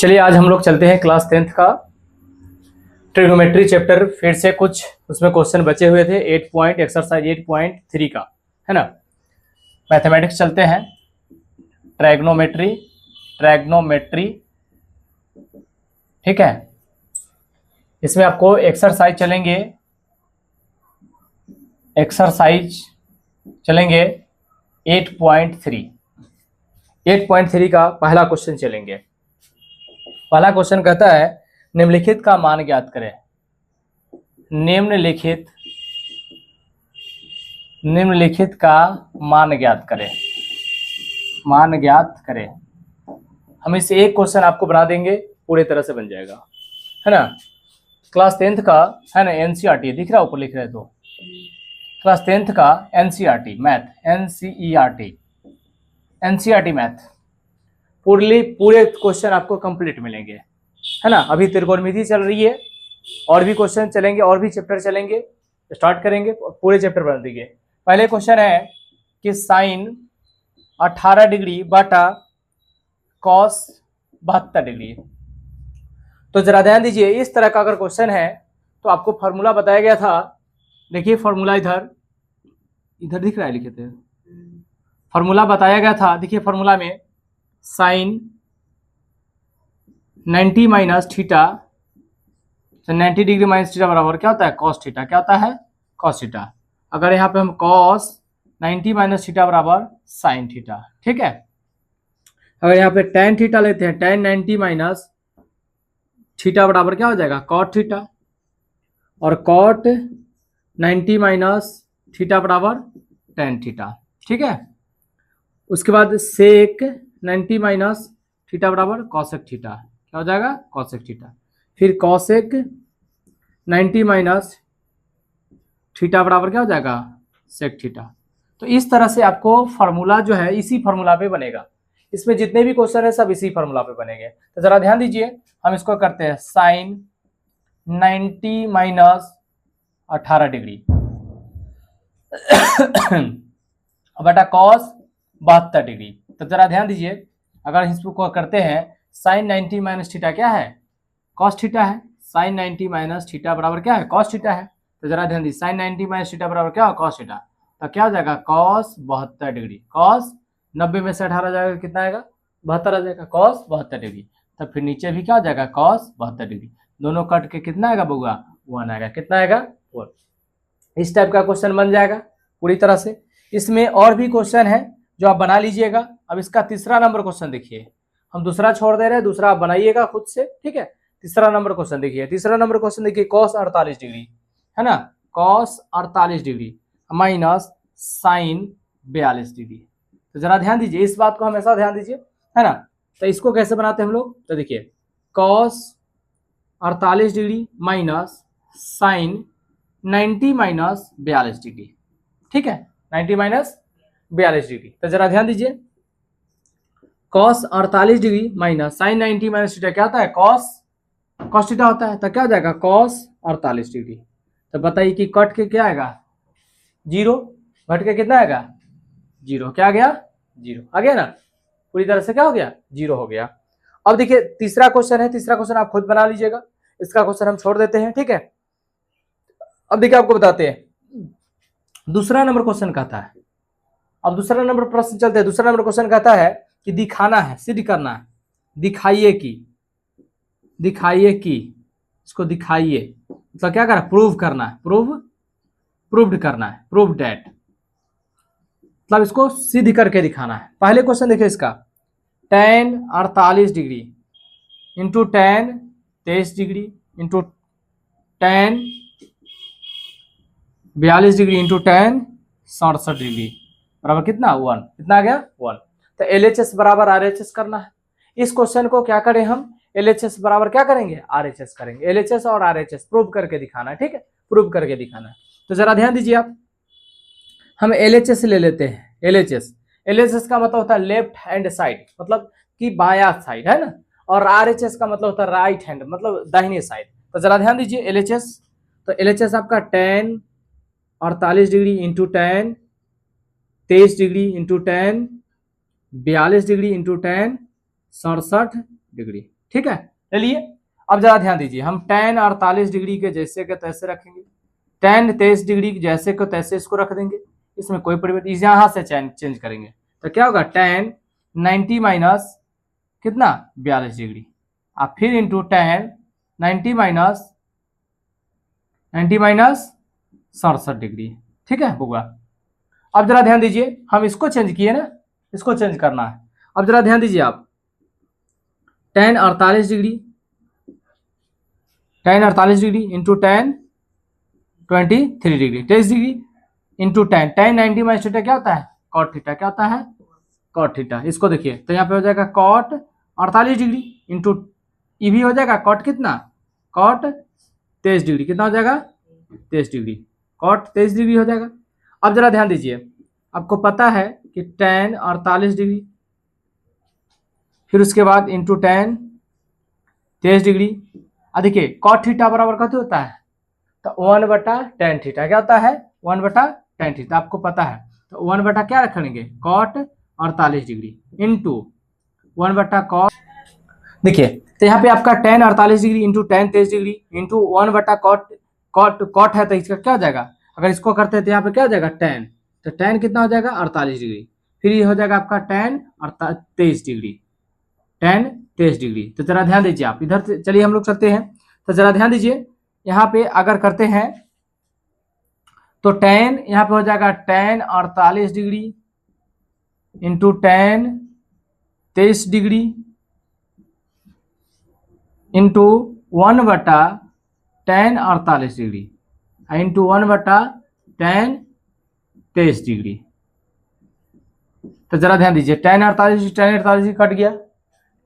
चलिए आज हम लोग चलते हैं क्लास 10th का ट्रिग्नोमेट्री चैप्टर। फिर से कुछ उसमें क्वेश्चन बचे हुए थे एक्सरसाइज 8.3 का, है ना। मैथमेटिक्स चलते हैं, ट्रिग्नोमेट्री ठीक है। इसमें आपको एक्सरसाइज चलेंगे 8.3 का पहला क्वेश्चन चलेंगे। पहला क्वेश्चन कहता है निम्नलिखित का मान ज्ञात करें। निम्नलिखित का मान ज्ञात करें। हम इसे एक क्वेश्चन आपको बना देंगे, पूरे तरह से बन जाएगा, है ना। क्लास 10th का है ना, एनसीईआरटी दिख रहा है ऊपर लिख रहे तो क्लास 10th का एनसीईआरटी मैथ, एनसीईआरटी मैथ पूरे क्वेश्चन आपको कंप्लीट मिलेंगे, है ना। अभी त्रिकोणमिति चल रही है, और भी क्वेश्चन चलेंगे, और भी चैप्टर चलेंगे, स्टार्ट करेंगे पूरे चैप्टर बना देंगे। पहले क्वेश्चन है कि साइन 18 डिग्री बटा कॉस 72 डिग्री। तो जरा ध्यान दीजिए, इस तरह का अगर क्वेश्चन है तो आपको फॉर्मूला बताया गया था। देखिए फॉर्मूला इधर दिख रहा है, लिखे थे फॉर्मूला बताया गया था। देखिए फॉर्मूला में sine 90 minus theta, 90 degree minus theta बराबर क्या होता है, कॉस थीटा। क्या होता है, कॉस थीटा। अगर यहाँ पे हम कॉस 90 माइनस थीटा बराबर साइन थीटा, ठीक है। अगर यहाँ पे टेन थीटा लेते हैं, टेन 90 माइनस थीटा बराबर क्या हो जाएगा, कॉट थीटा। और कॉट 90 माइनस थीटा बराबर टेन थीटा, ठीक है। उसके बाद सेक 90 माइनस थीटा बराबर कॉसेक थीटा, क्या हो जाएगा, कॉसेक थीटा। फिर कॉसेक 90 माइनस थीटा बराबर क्या हो जाएगा, सेक थीटा। तो इस तरह से आपको फार्मूला जो है इसी फार्मूला पे बनेगा। इसमें जितने भी क्वेश्चन है सब इसी फार्मूला पे बनेंगे। तो जरा ध्यान दीजिए, हम इसको करते हैं साइन 90 माइनस 18 डिग्री बटा कॉस 72 डिग्री। तो जरा ध्यान दीजिए, अगर इसको करते हैं साइन 90 माइनस थीटा क्या है, कॉस थीटा है। साइन 90 माइनस थीटा बराबर क्या है, कॉस थीटा है। तो जरा ध्यान दीजिए, साइन 90 माइनस थीटा बराबर क्या हो, कॉस थीटा। तो क्या हो जाएगा, कॉस 72 डिग्री। कॉस 90 में से 18 जाएगा, कितना आएगा, 72 आ जाएगा, कॉस 72 डिग्री। तब फिर नीचे भी क्या हो जाएगा, कॉस 72 डिग्री। दोनों कट के कितना आएगा बउआ, 1 आएगा। कितना आएगा, 1। इस टाइप का क्वेश्चन बन जाएगा पूरी तरह से। इसमें और भी क्वेश्चन है जो आप बना लीजिएगा। अब इसका तीसरा नंबर क्वेश्चन देखिए, हम दूसरा छोड़ दे रहे हैं, दूसरा आप बनाइएगा खुद से, ठीक है। तीसरा नंबर क्वेश्चन देखिए, तीसरा नंबर क्वेश्चन देखिए, कॉस 48 डिग्री, है ना, cos 48 degree minus sine 42 degree. तो जरा ध्यान दीजिए, इस बात को हमेशा ध्यान दीजिए, है ना। तो इसको कैसे बनाते हैं हम लोग, तो देखिए cos 48 degree minus sine 90 minus 42 degree, ठीक है, 90 माइनस 42 डिग्री। तो जरा ध्यान दीजिए, cos 48 degree minus sine 90 minus theta क्या होता है, कॉस थीटा होता है। तो क्या हो जाएगा, कॉस 48 डिग्री। तो बताइए कि कट के क्या आएगा, 0, घट के कितना आएगा, 0। क्या आ गया, 0 आ गया ना, पूरी तरह से क्या हो गया, 0 हो गया। अब देखिए तीसरा क्वेश्चन है, तीसरा क्वेश्चन आप खुद बना लीजिएगा, इसका क्वेश्चन हम छोड़ देते हैं, ठीक है। अब देखिए आपको बताते हैं, दूसरा नंबर क्वेश्चन कहता है, अब दूसरा नंबर प्रश्न चलते हैं। दूसरा नंबर क्वेश्चन कहता है कि दिखाना है, सिद्ध करना है, दिखाइए कि इसको दिखाइए, मतलब क्या करना है, प्रूव करना है, प्रूव्ड करना है, प्रूव डेट, मतलब इसको सिद्ध करके दिखाना है। पहले क्वेश्चन देखिए इसका, tan 48 degree into tan 23 degree into tan 42 degree into tan 67 degree बराबर कितना, 1। कितना आ गया, 1। तो LHS बराबर RHS करना है। इस क्वेश्चन को क्या करें हम, LHS बराबर क्या करेंगे, RHS करेंगे। LHS और RHS प्रूव करके दिखाना है, ठीक है, प्रूव करके दिखाना है। तो जरा ध्यान दीजिए आप, हम LHS ले लेते हैं। LHS का मतलब होता है लेफ्ट हैंड साइड, मतलब कि बाया साइड, है ना। और RHS का मतलब होता है राइट हैंड, मतलब दाहिने साइड। तो जरा ध्यान दीजिए LHS, तो LHS आपका tan 48 degree into tan 23 degree into tan 42 degree into tan 67 degree, ठीक है, चलिए अब जरा ध्यान दीजिए, हम tan 48 डिग्री के जैसे के तैसे रखेंगे, tan 23 डिग्री जैसे को तैसे इसको रख देंगे, इसमें कोई परिवर्तन, यहाँ से चेंज करेंगे तो क्या होगा, tan 90 माइनस कितना 42 डिग्री, अब फिर इंटू tan 90 माइनस 67 डिग्री। ठीक है होगा। अब जरा ध्यान दीजिए, हम इसको चेंज किए ना, इसको चेंज करना है। अब जरा ध्यान दीजिए आप, tan 48 degree into tan 23 degree 23 degree into tan 90 minus theta क्या होता है, cot थीटा, क्या होता है cot थीटा। इसको देखिए तो यहाँ पे हो जाएगा cot 48 डिग्री इंटू ये भी हो जाएगा cot कितना, cot 23 डिग्री, कितना हो जाएगा 23 डिग्री, cot 23 डिग्री हो जाएगा। अब जरा ध्यान दीजिए, आपको पता है कि tan 48 डिग्री फिर उसके बाद इंटू tan 23 डिग्री, देखिए cot थीटा बराबर कत होता है, तो 1/tan थीटा, क्या होता है 1/tan थीटा, आपको पता है। तो 1 क्या रख लेंगे, cot 48 डिग्री इंटू 1/cot, देखिए तो यहाँ पे आपका tan 48 degree into tan 23 degree into 1/cot है, तो इसका क्या हो जाएगा, अगर इसको करते हैं तो यहाँ पे क्या हो जाएगा tan, तो tan कितना हो जाएगा 48 डिग्री, फिर ये हो जाएगा आपका tan 23 डिग्री, tan 23 डिग्री। तो जरा ध्यान दीजिए आप इधर से, चलिए हम लोग चलते हैं, तो जरा ध्यान दीजिए यहाँ पे अगर करते हैं तो tan यहाँ पे हो जाएगा tan 48 degree into tan 23 degree into 1/tan 48 degree into 1/tan 23 degree. तो जरा ध्यान दीजिए, tan 48 कट गया,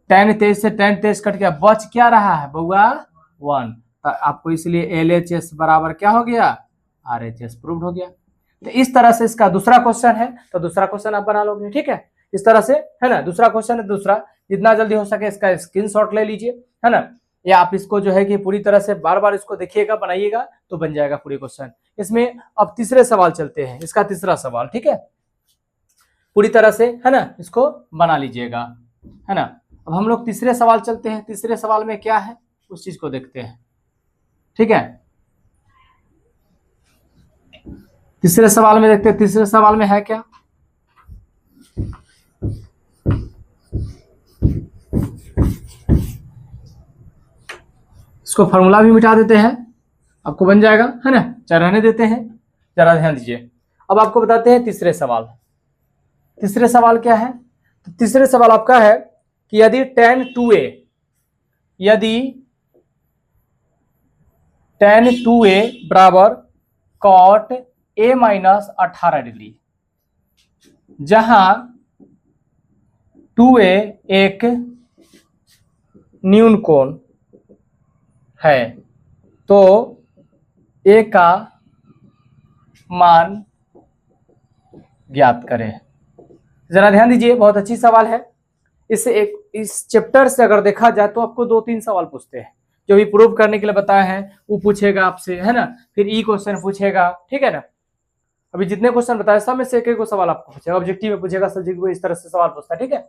tan 23 से tan 23 कट गया, बच क्या रहा है बउआ 1, तो आपको इसलिए LHS बराबर क्या हो गया, RHS प्रूव्ड हो गया। तो इस तरह से इसका दूसरा क्वेश्चन है, तो दूसरा क्वेश्चन आप बना लोगे, ठीक है, इस तरह से है ना, दूसरा क्वेश्चन है, दूसरा जितना जल्दी हो सके इसका स्क्रीनशॉट ले लीजिए, है ना, या आप इसको जो है कि पूरी तरह से बार बार इसको देखिएगा, बनाइएगा तो बन जाएगा पूरे क्वेश्चन। इसमें अब तीसरे सवाल चलते हैं, इसका तीसरा सवाल, ठीक है, पूरी तरह से है ना इसको बना लीजिएगा, है ना। अब हम लोग तीसरे सवाल चलते हैं, तीसरे सवाल में क्या है उस चीज को देखते हैं, ठीक है। तीसरे सवाल में देखते हैं, तीसरे सवाल में है क्या, इसको फॉर्मूला भी मिटा देते हैं, आपको बन जाएगा, है ना, चल रहने देते हैं, जरा ध्यान दीजिए। अब आपको बताते हैं तीसरे सवाल, तीसरे सवाल क्या है, तो तीसरे सवाल आपका है कि यदि tan 2a, यदि tan 2a बराबर cot a माइनस 18 डिग्री, जहां 2a एक न्यून कोण है, तो a का मान ज्ञात करें। जरा ध्यान दीजिए, बहुत अच्छी सवाल है। इस चैप्टर से अगर देखा जाए तो आपको 2-3 सवाल पूछते हैं, जो भी प्रूव करने के लिए बताए हैं वो पूछेगा आपसे, है ना, फिर ई क्वेश्चन पूछेगा, ठीक है ना। अभी जितने क्वेश्चन बताए सब में से एक सवाल आपको पूछेगा, ऑब्जेक्टिव में पूछेगा, सब्जेक्ट में इस तरह से सवाल पूछता है, ठीक है।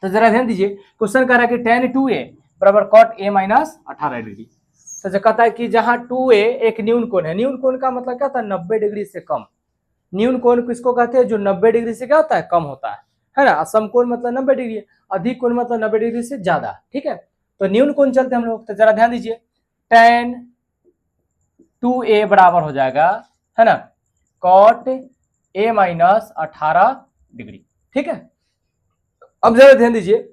तो जरा ध्यान दीजिए, क्वेश्चन कह रहा है कि tan 2a बराबर cot a माइनस 18 डिग्री, तो जो कहता है कि जहां 2a एक न्यून कोण है, न्यून कोण का मतलब क्या होता है 90 डिग्री से कम, न्यून कोण किसको कहते हैं, जो 90 डिग्री से क्या होता है कम होता है ना, समकोण मतलब 90 डिग्री, अधिक कोण मतलब 90 डिग्री से ज्यादा, ठीक है। तो न्यून कोण चलते हम लोग, तो जरा ध्यान दीजिए, tan 2a बराबर हो जाएगा, है ना, cot a माइनस 18 डिग्री, ठीक है। अब जरा ध्यान दीजिए,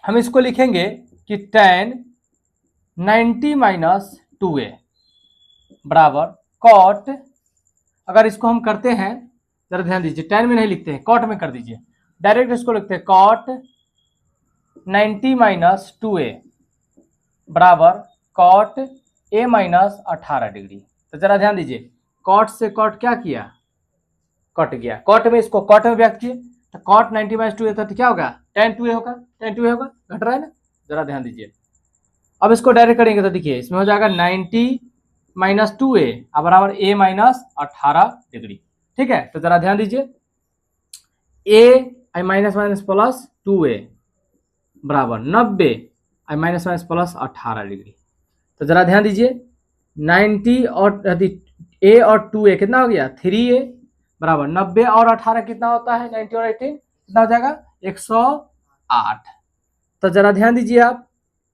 हम इसको लिखेंगे कि tan 90 माइनस 2a बराबर cot, अगर इसको हम करते हैं, जरा ध्यान दीजिए, tan में नहीं लिखते हैं, cot में कर दीजिए, डायरेक्ट इसको लिखते हैं cot 90 माइनस 2a बराबर cot a माइनस 18 डिग्री। तो जरा ध्यान दीजिए, cot से cot क्या किया, कट गया, cot में इसको cot में व्यक्त किए, तो cot 90 माइनस 2a तो क्या होगा tan 2a होगा, tan 2a होगा, घट रहा है ना। जरा ध्यान दीजिए, अब इसको डायरेक्ट करेंगे तो देखिए इसमें हो जाएगा 90 माइनस 2a बराबर a माइनस 18 डिग्री, ठीक है। तो जरा ध्यान दीजिए, a minus minus plus 2a बराबर 90 माइनस माइनस प्लस 18 डिग्री। तो जरा ध्यान दीजिए 90 और ए और 2a कितना हो गया 3a बराबर 90 और 18 कितना होता है 90 और 18 कितना हो जाएगा 108। तो जरा ध्यान दीजिए आप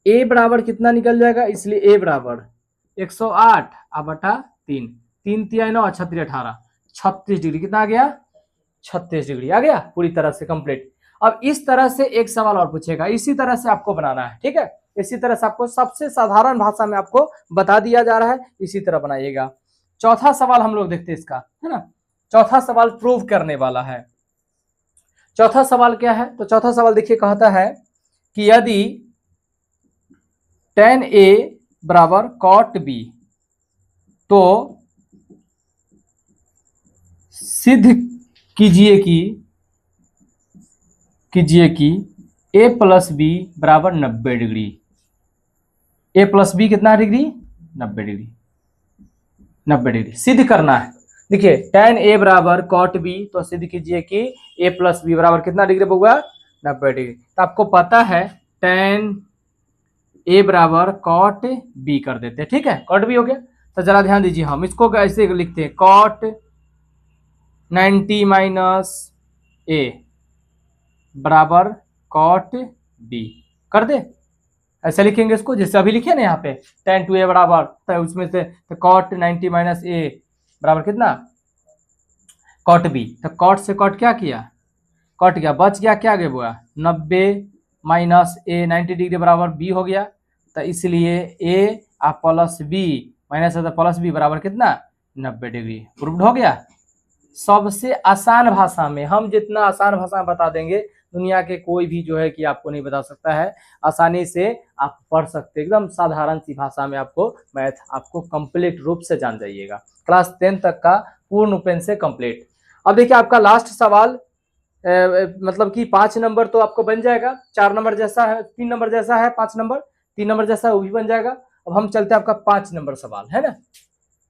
a बराबर कितना निकल जाएगा, इसलिए a बराबर 108 बटा 3, 3 3 9 36 18 36 डिग्री कितना आ गया 36 डिग्री आ गया पूरी तरह से कंप्लीट। अब इस तरह से एक सवाल और पूछेगा, इसी तरह से आपको बनाना है, ठीक है। इसी तरह से आपको सबसे साधारण भाषा में आपको बता दिया जा रहा है, इसी तरह बनाइएगा। चौथा सवाल हम लोग देखते हैं इसका, है ना। चौथा सवाल प्रूव करने वाला है। चौथा सवाल क्या है, तो चौथा सवाल देखिए कहता है कि यदि tan A बराबर cot B तो सिद्ध कीजिए कि a प्लस बी बराबर 90 डिग्री। a प्लस बी कितना डिग्री 90 डिग्री, 90 डिग्री सिद्ध करना है। देखिए tan a बराबर cot b तो सिद्ध कीजिए कि a प्लस बी बराबर कितना डिग्री होगा 90 डिग्री। तो आपको पता है tan a बराबर cot b कर देते हैं, ठीक है। cot b हो गया। तो जरा ध्यान दीजिए हम इसको ऐसे लिखते हैं cot 90 माइनस a बराबर cot b कर दे, ऐसे लिखेंगे इसको जैसे अभी लिखे ना यहाँ पे tan 2a बराबर, तो उसमें से तो cot 90 माइनस a बराबर कितना cot b। तो cot से cot क्या किया कट गया, बच गया क्या गया हुआ 90 माइनस a 90 डिग्री बराबर b हो गया। तो इसलिए a plus b minus plus b बराबर कितना 90 डिग्री प्रूव्ड हो गया। सबसे आसान भाषा में, हम जितना आसान भाषा में बता देंगे दुनिया के कोई भी जो है कि आपको नहीं बता सकता है। आसानी से आप पढ़ सकते, एकदम साधारण सी भाषा में आपको मैथ आपको कंप्लीट रूप से जान जाइएगा। क्लास 10 तक का पूर्ण रूप से कंप्लीट। अब देखिए आपका लास्ट सवाल मतलब कि 5 नंबर तो आपको बन जाएगा, 4 नंबर जैसा है, 3 नंबर जैसा है, 5 नंबर 3 नंबर जैसा है वो भी बन जाएगा। अब हम चलते हैं आपका 5 नंबर सवाल, है ना।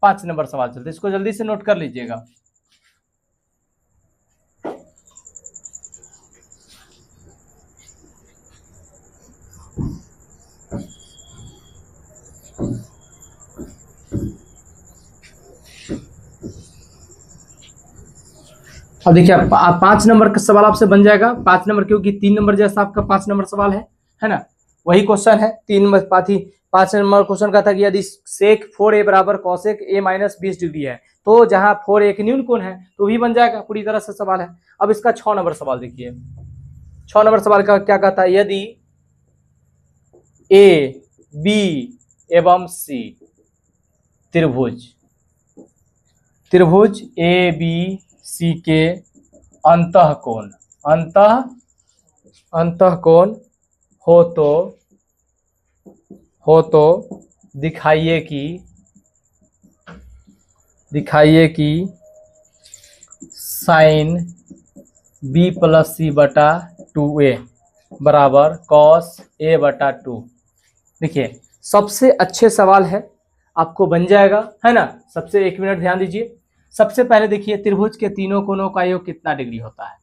5 नंबर सवाल चलते, इसको जल्दी से नोट कर लीजिएगा। अब देखिए 5 नंबर का सवाल आपसे बन जाएगा, 5 नंबर क्योंकि 3 नंबर जैसा आपका 5 नंबर सवाल है ना। वही क्वेश्चन है 5 नंबर क्वेश्चन का था कि यदि सेक 4a बराबर कॉसेक a माइनस 20 डिग्री है तो जहां 4a एक न्यून कोण है तो भी बन जाएगा, पूरी तरह से सवाल है। अब इसका 6 नंबर सवाल देखिए, 6 नंबर सवाल का क्या कहता है, यदि a b एवं c त्रिभुज a b c के अंतःकोण हो तो दिखाइए कि साइन b प्लस सी बटा 2a बराबर कॉस a बटा 2। देखिए सबसे अच्छे सवाल है, आपको बन जाएगा, है ना। सबसे 1 मिनट ध्यान दीजिए। सबसे पहले देखिए त्रिभुज के तीनों कोणों का योग कितना डिग्री होता है,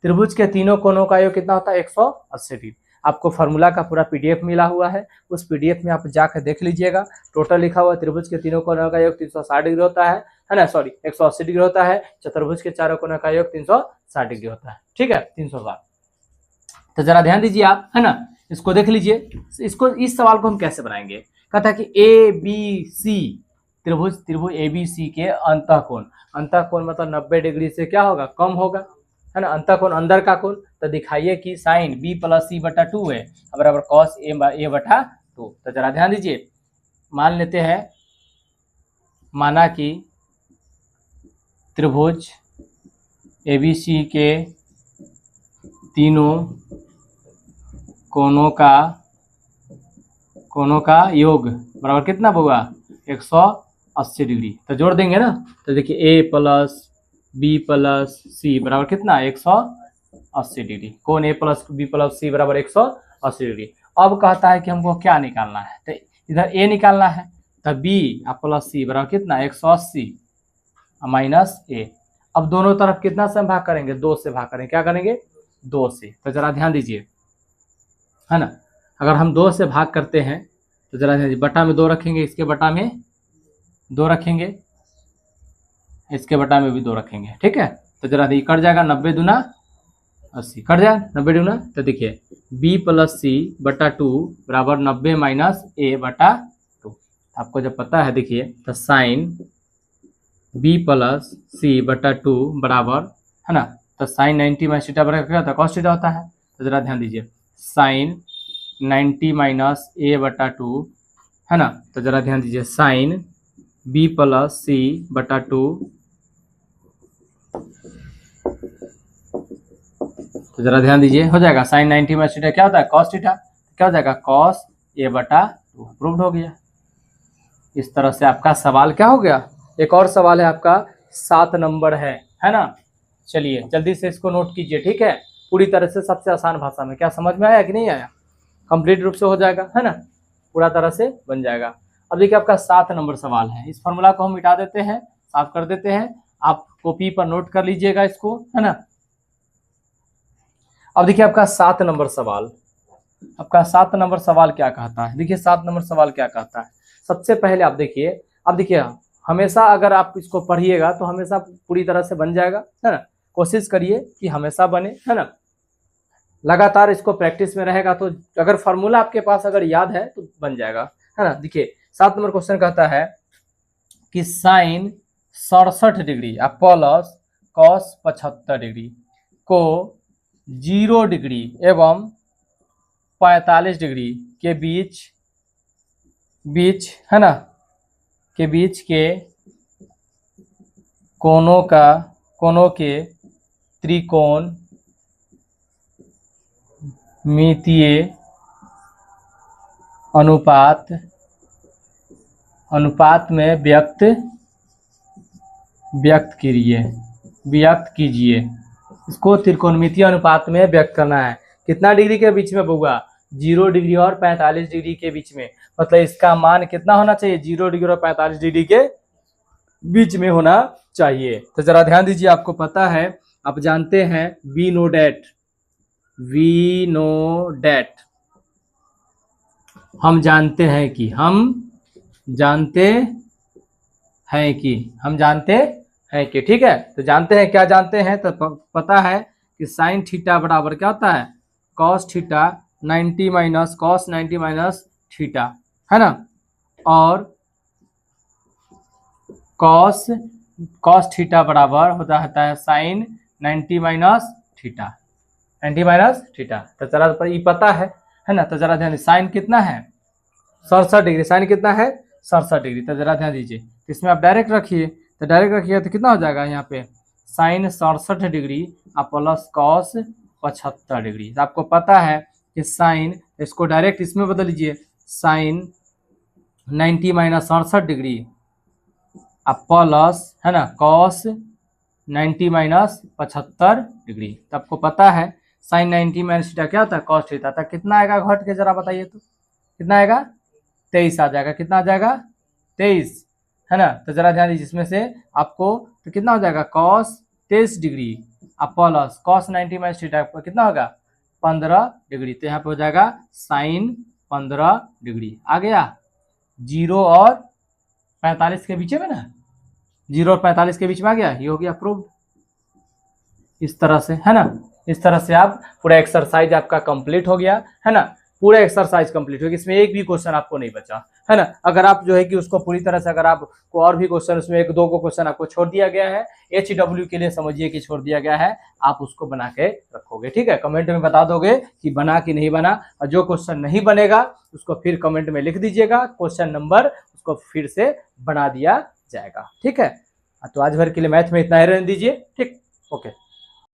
त्रिभुज के तीनों कोणों का योग कितना होता है 180 डिग्री। आपको फार्मूला का पूरा पीडीएफ मिला हुआ है, उस पीडीएफ में आप जाकर देख लीजिएगा। टोटल लिखा हुआ है त्रिभुज के तीनों कोणों का योग 360 डिग्री होता है ना, सॉरी 180 डिग्री होता है। चतुर्भुज के चारों कोणों का योग 360 डिग्री होता है, ठीक है 360। तो जरा ध्यान दीजिए आप, है ना, इसको देख लीजिए। इसको इस सवाल को हम कैसे बनाएंगे, कहता है कि ए बी सी त्रिभुज ए बी सी के अंतःकोण मतलब 90 डिग्री से क्या होगा कम होगा, है ना। अंतःकोण अंदर का कोण, तो दिखाइए कि साइन b प्लस सी बटा 2 है बराबर कॉस ए बटा 2। तो जरा ध्यान दीजिए, मान लेते हैं, माना कि त्रिभुज ए बी सी के तीनों कोणों का योग बराबर कितना होगा 180 डिग्री। तो जोड़ देंगे ना, तो देखिए a प्लस बी प्लस सी बराबर कितना 180 डिग्री। कोण a प्लस बी प्लस सी बराबर 180 डिग्री। अब कहता है कि हमको क्या निकालना है, तो इधर a निकालना है, तो b प्लस सी बराबर कितना 180 माइनस a। अब दोनों तरफ कितना से भाग करेंगे 2 से भाग करेंगे, क्या करेंगे 2 से। तो जरा ध्यान दीजिए, है ना। अगर हम 2 से भाग करते हैं तो जरा बटा में 2 रखेंगे, इसके बटा में 2 रखेंगे, इसके बटा में भी 2 रखेंगे, ठीक है। तो जरा ये कट जाएगा, 90 दूना 80 कट जाए, 90 दूना। तो देखिए b प्लस सी बटा 2 बराबर 90 माइनस a बटा 2। आपको जब पता है देखिए तो साइन b प्लस सी बटा 2 बराबर है ना, तो साइन 90 माइनस थीटा बराबर क्या होता है, कॉस थीटा होता है। तो जरा ध्यान दीजिए साइन 90 माइनस a बटा 2 है ना, तो जरा ध्यान दीजिए साइन b प्लस सी बटा 2, तो जरा ध्यान दीजिए हो जाएगा साइन 90 माइनस थीटा क्या होता है, कॉस थीटा, क्या हो जाएगा कॉस a बटा 2, प्रूव्ड हो गया। इस तरह से आपका सवाल क्या हो गया। एक और सवाल है आपका 7 नंबर है ना। चलिए जल्दी से इसको नोट कीजिए, ठीक है, पूरी तरह से सबसे आसान भाषा में। क्या समझ में आया कि नहीं आया, कंप्लीट रूप से हो जाएगा है ना, पूरा तरह से बन जाएगा। अब देखिए आपका 7 नंबर सवाल है, इस फॉर्मूला को हम मिटा देते हैं, साफ कर देते हैं, आप कॉपी पर नोट कर लीजिएगा इसको है ना। अब देखिए आपका 7 नंबर सवाल, आपका 7 नंबर सवाल क्या कहता है। देखिए 7 नंबर सवाल क्या कहता है, सबसे पहले आप देखिए, अब देखिए हमेशा अगर आप इसको पढ़िएगा तो हमेशा पूरी तरह से बन जाएगा है ना, कोशिश करिए कि हमेशा बने है ना, लगातार इसको प्रैक्टिस में रहेगा तो अगर फार्मूला आपके पास अगर याद है तो बन जाएगा है ना। देखिए 7 नंबर क्वेश्चन कहता है कि sine 67 degree plus cos 75 degree को 0 डिग्री एवं 45 डिग्री के बीच है ना, के बीच के कोनों के त्रिकोण मितीय अनुपात में व्यक्त कीजिए। इसको त्रिकोणमितीय अनुपात में व्यक्त करना है, कितना डिग्री के बीच में होगा, 0 डिग्री और 45 डिग्री के बीच में, मतलब इसका मान कितना होना चाहिए, 0 डिग्री और 45 डिग्री के बीच में होना चाहिए। तो जरा ध्यान दीजिए, आपको पता है, आप जानते हैं वी नो डैट, हम जानते हैं कि ठीक है। तो जानते हैं, क्या जानते हैं, तो पता है कि साइन थीटा बराबर क्या होता है, cos theta 90 minus cos 90 minus theta है ना, और कॉस थीटा बराबर होता है sine 90 minus theta, 90 minus theta. तो जरा पर ये पता है ना, तो जरा ध्यान, साइन कितना है 67 डिग्री, साइन कितना है 67 डिग्री। तो जरा ध्यान दीजिए, इसमें आप डायरेक्ट रखिए, तो डायरेक्ट रखिए तो कितना हो जाएगा यहाँ पे, sine 67 degree plus cos 75 degree. तो आपको पता है कि साइन, इसको डायरेक्ट इसमें बदल लीजिए, साइन 90 माइनस 67 डिग्री प्लस है ना कॉस 90 माइनस 75 डिग्री। तो आपको पता है साइन 90 माइनस थीटा क्या होता है, कॉस थीटा। तो कितना आएगा घट के जरा बताइए, तो कितना आएगा 23 आ जाएगा, कितना आ जाएगा 23 है ना। तो जरा ध्यान दीजिए, इसमें से आपको तो कितना हो जाएगा, cos 23 degree plus cos 90 minus theta कितना होगा 15 डिग्री। तो यहाँ पे हो जाएगा साइन 15 डिग्री। आ गया 0 और 45 के बीच में ना, 0 और 45 के बीच में आ गया, ये हो गया प्रूव्ड। इस तरह से है ना, इस तरह से आप पूरा एक्सरसाइज आपका कंप्लीट हो गया है ना, पूरा एक्सरसाइज कंप्लीट हो गया, इसमें एक भी क्वेश्चन आपको नहीं बचा है ना। अगर आप जो है कि उसको पूरी तरह से, अगर आपको और भी क्वेश्चन उसमें 1-2 को क्वेश्चन आपको छोड़ दिया गया है, HW के लिए समझिए कि छोड़ दिया गया है, आप उसको बना के रखोगे, ठीक है। कमेंट में बता दोगे कि बना कि नहीं बना, और जो क्वेश्चन नहीं बनेगा उसको फिर कमेंट में लिख दीजिएगा, क्वेश्चन नंबर उसको फिर से बना दिया जाएगा, ठीक है। तो आज भर के लिए मैथ में इतना ही रहने दीजिए, ठीक, ओके।